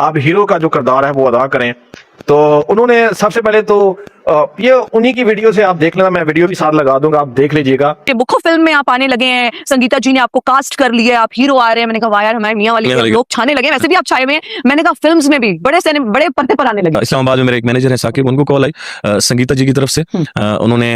आप हीरो का जो किरदार है वो अदा करें। तो उन्होंने सबसे पहले तो ये उन्हीं की वीडियो से आप देख लेना, मैं वीडियो भी साथ लगा दूंगा, आप देख लीजिएगा। बुखो फिल्म में आप आने लगे हैं, संगीता जी ने आपको कास्ट कर लिया है, आप हीरो आ रहे हैं। मैंने कहा वाह यार, हमारे मियां वाली के लोग छाने लगे, वैसे भी आप छाए हुए हैं। मैंने कहा फिल्म्स में भी बड़े पर्दे पर आने लगे। इस्लामाबाद में मेरे एक मैनेजर है साकिब, उनको कॉल आई संगीता जी की तरफ से। उन्होंने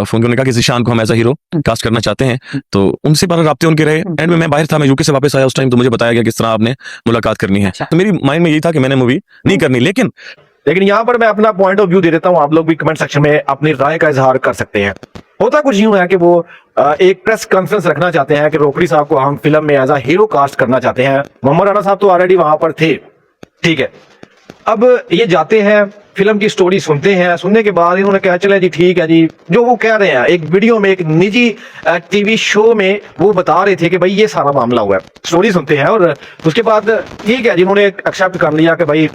फोन करने कहा कि ज़ीशान को हम एज अ हीरो कास्ट करना चाहते हैं। तो उनसे बार राब्ते उनके रहे। एंड में मैं बाहर था, मैं यूके से वापस आया उस टाइम, तो मुझे बताया गया किस तरह आपने मुलाकात करनी है। तो मेरी माइंड में यही था कि मैंने मूवी नहीं करनी, लेकिन यहाँ पर मैं अपना पॉइंट ऑफ व्यू दे देता हूँ, आप लोग भी कमेंट सेक्शन में अपनी राय का इजहार कर सकते हैं। होता कुछ यूं है कि वो एक प्रेस कॉन्फ्रेंस रखना चाहते हैं कि रोकड़ी साहब को हम फिल्म में एज अ हीरो कास्ट करना चाहते हैं। मोहम्मद राना साहब तो ऑलरेडी वहां पर थे, ठीक है। अब ये जाते हैं, फिल्म की स्टोरी सुनते हैं, सुनने के बाद इन्होंने कहा चले जी ठीक है जी, जो वो कह रहे हैं एक वीडियो में, एक निजी टीवी शो में वो बता रहे थे कि भाई ये सारा मामला हुआ है। स्टोरी सुनते हैं और उसके बाद ठीक है जिन्होंने एक्सेप्ट कर लिया कि भाई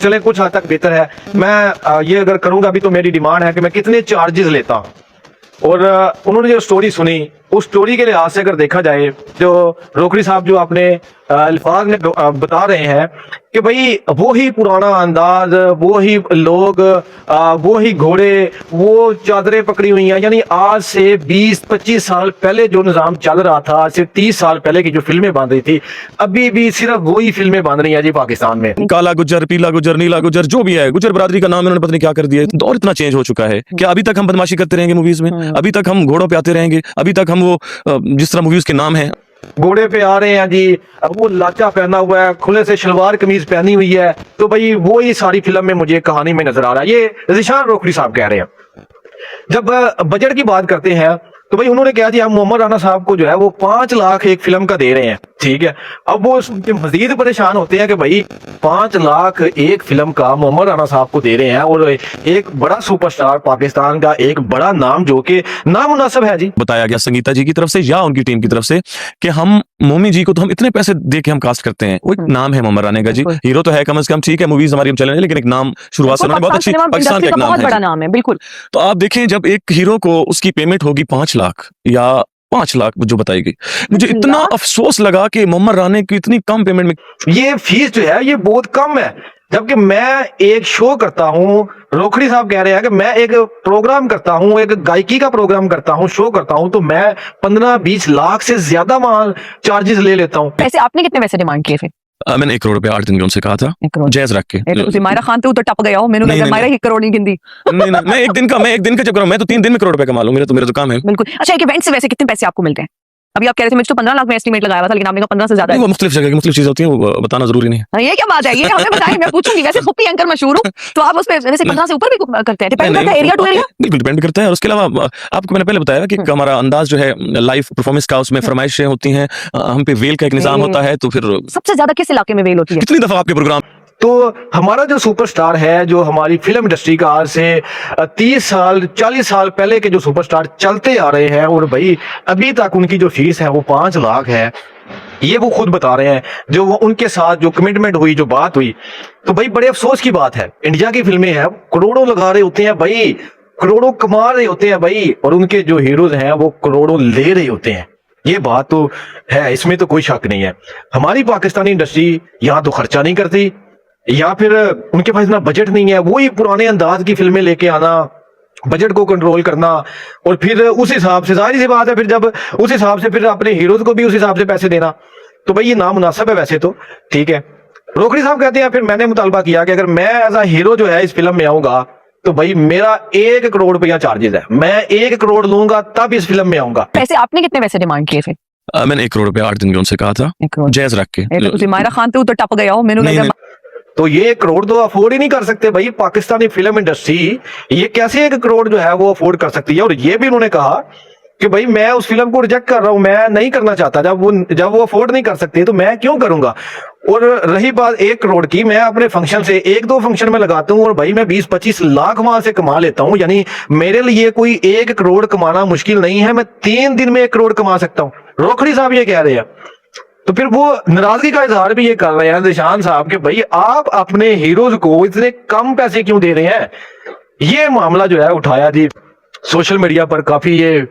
चले कुछ हद तक बेहतर है। मैं ये अगर करूंगा अभी तो मेरी डिमांड है कि मैं कितने चार्जेस लेता हूं। और उन्होंने जो स्टोरी सुनी, उस स्टोरी के लिहाज से अगर देखा जाए, जो रोकड़ी साहब जो अपने अल्फाज में बता रहे हैं कि भाई वो ही पुराना अंदाज, वो ही लोग, वो ही घोड़े, वो चादरें पकड़ी हुई हैं। यानी आज से 20-25 साल पहले जो निज़ाम चल रहा था, आज से 30 साल पहले की जो फिल्में बन रही थी, अभी भी सिर्फ वही फिल्में बन रही हैं जी पाकिस्तान में। काला गुज्जर, पीला गुज्जर, नीला गुज्जर, जो भी है, गुज्जर बरादरी का नाम इन्होंने पता नहीं क्या कर दिया। दौर इतना चेंज हो चुका है कि अभी तक हम बदमाशी करते रहेंगे मूवीज में, अभी तक हम घोड़ों पे आते रहेंगे, अभी तक हम वो जिस तरह मूवीज के नाम है घोड़े पे आ रहे हैं जी। अब वो लाचा पहना हुआ है, खुले से शलवार कमीज पहनी हुई है, तो भाई वो ही सारी फिल्म में मुझे कहानी में नजर आ रहा है। ये ज़ीशान रोकड़ी साहब कह रहे हैं। जब बजट की बात करते हैं तो भाई उन्होंने कहा जी हम मोहम्मद राना साहब को जो है वो 5 लाख एक फिल्म का दे रहे हैं, ठीक है। अब वो मजीद परेशान होते हैं कि भाई 5 लाख एक फिल्म का मोहम्मद राना साहब को दे रहे हैं, और एक बड़ा सुपरस्टार पाकिस्तान का एक बड़ा नाम जो कि नामुनासिब है जी। बताया गया संगीता जी की तरफ से या उनकी टीम की तरफ से कि हम मोमी जी को तो हम इतने पैसे दे के हम कास्ट करते हैं। वो एक नाम है मोहम्मद राना का जी, हीरो तो है कम से कम, ठीक है मूवीज हमारी हम चलेंगे, लेकिन एक नाम शुरुआत से उन्होंने बहुत अच्छी पाकिस्तान का एक नाम है, बड़ा नाम है बिल्कुल। तो आप देखें जब एक हीरो को उसकी पेमेंट होगी 5 लाख या 5 लाख जो बताई गई, मुझे इतना अफसोस लगा कि मोहम्मद राणे की इतनी कम पेमेंट में ये फीस जो है ये बहुत कम है। जबकि मैं एक शो करता हूँ, रोकड़ी साहब कह रहे हैं कि मैं एक प्रोग्राम करता हूँ, एक गायकी का प्रोग्राम करता हूँ, शो करता हूँ, तो मैं 15-20 लाख से ज्यादा वहां चार्जेस ले लेता हूँ। पैसे आपने कितने पैसे डिमांड किए थे? मैंने 1 करोड़ रुपया 8 दिन के उनसे कहा था, जायज रख के। मायरा खान तो टप गया हो, मैंने मायरा 1 करोड़ नहीं गिनती। नहीं मैं एक दिन का चक्कर, मैं तो 3 दिन में करोड़ रुपए कमा लूं, मेरा तो काम है। बिल्कुल। अच्छा, एक इवेंट से वैसे कितने पैसे आपको मिलते हैं? अभी आप कह रहे थे मुझे तो 15 लाख में एस्टीमेट लगाया था, लेकिन आपने कहा 15 से ज्यादा है। वो मुख्तलिफ जगह की मुख्तलिफ चीजें होती हैं, वो बताना जरूरी नहीं है। ये क्या बात है, ये हमें बताइए, मैं पूछूंगी। वैसे खुद भी एंकर मशहूर हूं, तो आप उस पे वैसे 15 से ऊपर भी करते हैं? डिपेंड करता है एरिया टू एरिया, बिल्कुल डिपेंड करता है। और उसके अलावा आपको मैंने पहले बताया कि हमारा अंदाज जो है लाइव परफॉर्मेंस का, उसमें फरमाइशें होती हैं, हम पे वेल का एक निजाम होता है। तो फिर सबसे ज्यादा किस इलाके में वेल होती है? कितनी दफा आपके प्रोग्राम, तो हमारा जो सुपरस्टार है, जो हमारी फिल्म इंडस्ट्री का आज से 30 साल 40 साल पहले के जो सुपरस्टार चलते आ रहे हैं, और भाई अभी तक उनकी जो फीस है वो 5 लाख है। ये वो खुद बता रहे हैं, जो वो उनके साथ जो कमिटमेंट हुई, जो बात हुई, तो भाई बड़े अफसोस की बात है। इंडिया की फिल्में हैं, करोड़ों लगा रहे होते हैं भाई, करोड़ों कमा रहे होते हैं भाई, और उनके जो हीरोज हैं वो करोड़ों ले रहे होते हैं। ये बात तो है, इसमें तो कोई शक नहीं है। हमारी पाकिस्तानी इंडस्ट्री यहाँ तो खर्चा नहीं करती, या फिर उनके पास इतना बजट नहीं है। वही पुराने अंदाज की फिल्में लेके आना, बजट को कंट्रोल करना, और फिर उस हिसाब से, जाहिर सी बात है, फिर जब उस हिसाब से फिर अपने हीरोज को भी उस हिसाब से पैसे देना, तो भाई ये नामुनासिब है वैसे तो, ठीक है। रोकड़ी साहब कहते हैं फिर मैंने मुतालबा किया कि अगर मैं एज अ हीरो जो है इस फिल्म में आऊंगा, तो भाई मेरा 1 करोड़ रुपया चार्जेस है, मैं 1 करोड़ लूंगा तब इस फिल्म में आऊंगा। पैसे आपने कितने पैसे डिमांड किए थे? मैंने 1 करोड़ रुपया 8 दिन के उनसे कहा था, जायज रख के। मायरा खान तो टप गया हो, मैंने तो ये 1 करोड़ तो अफोर्ड ही नहीं कर सकते भाई पाकिस्तानी फिल्म इंडस्ट्री। ये कैसे 1 करोड़ जो है वो अफोर्ड कर सकती है? और ये भी उन्होंने कहा कि भाई मैं उस फिल्म को रिजेक्ट कर रहा हूं, मैं नहीं करना चाहता। जब वो अफोर्ड नहीं कर सकते तो मैं क्यों करूंगा? और रही बात 1 करोड़ की, मैं अपने फंक्शन से 1-2 फंक्शन में लगाता हूँ और भाई मैं 20-25 लाख वहां से कमा लेता हूँ। यानी मेरे लिए कोई 1 करोड़ कमाना मुश्किल नहीं है, मैं 3 दिन में 1 करोड़ कमा सकता हूँ। रोकड़ी साहब ये कह रहे हैं। तो फिर वो नाराजगी का इजहार भी ये कर रहे हैं ज़ीशान साहब कि भाई आप अपने हीरोज को इतने कम पैसे क्यों दे रहे हैं? ये मामला जो है उठाया जी, सोशल मीडिया पर काफी ये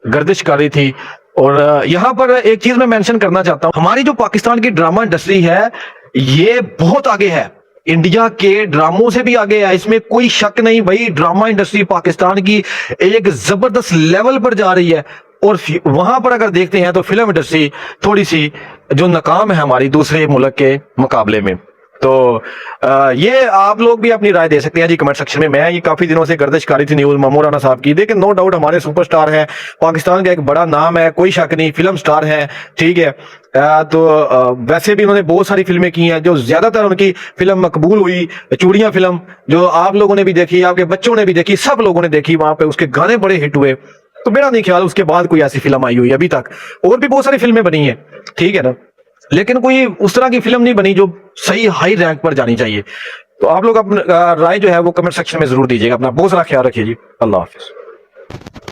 गर्दिश कर रही थी। और यहाँ पर एक चीज मैं मेंशन करना चाहता हूँ, हमारी जो पाकिस्तान की ड्रामा इंडस्ट्री है ये बहुत आगे है, इंडिया के ड्रामों से भी आगे है, इसमें कोई शक नहीं भाई। ड्रामा इंडस्ट्री पाकिस्तान की एक जबरदस्त लेवल पर जा रही है, और वहां पर अगर देखते हैं तो फिल्म इंडस्ट्री थोड़ी सी जो नाकाम है हमारी दूसरे मुल्क के मुकाबले में। तो ये आप लोग भी अपनी राय दे सकते हैं जी कमेंट सेक्शन में। मैं ये काफी दिनों से गर्दिश करी थी न्यूज मामूर राना साहब की, लेकिन नो डाउट हमारे सुपरस्टार हैं, पाकिस्तान का एक बड़ा नाम है, कोई शक नहीं, फिल्म स्टार है, ठीक है। तो वैसे भी उन्होंने बहुत सारी फिल्में की हैं, जो ज्यादातर उनकी फिल्म मकबूल हुई, चूड़ियां फिल्म जो आप लोगों ने भी देखी, आपके बच्चों ने भी देखी, सब लोगों ने देखी, वहां पे उसके गाने बड़े हिट हुए। तो मेरा नहीं ख्याल उसके बाद कोई ऐसी फिल्म आई हुई अभी तक, और भी बहुत सारी फिल्में बनी है, ठीक है ना, लेकिन कोई उस तरह की फिल्म नहीं बनी जो सही हाई रैंक पर जानी चाहिए। तो आप लोग अपना राय जो है वो कमेंट सेक्शन में जरूर दीजिएगा। अपना बहुत सारा ख्याल रखिए जी। अल्लाह हाफिज।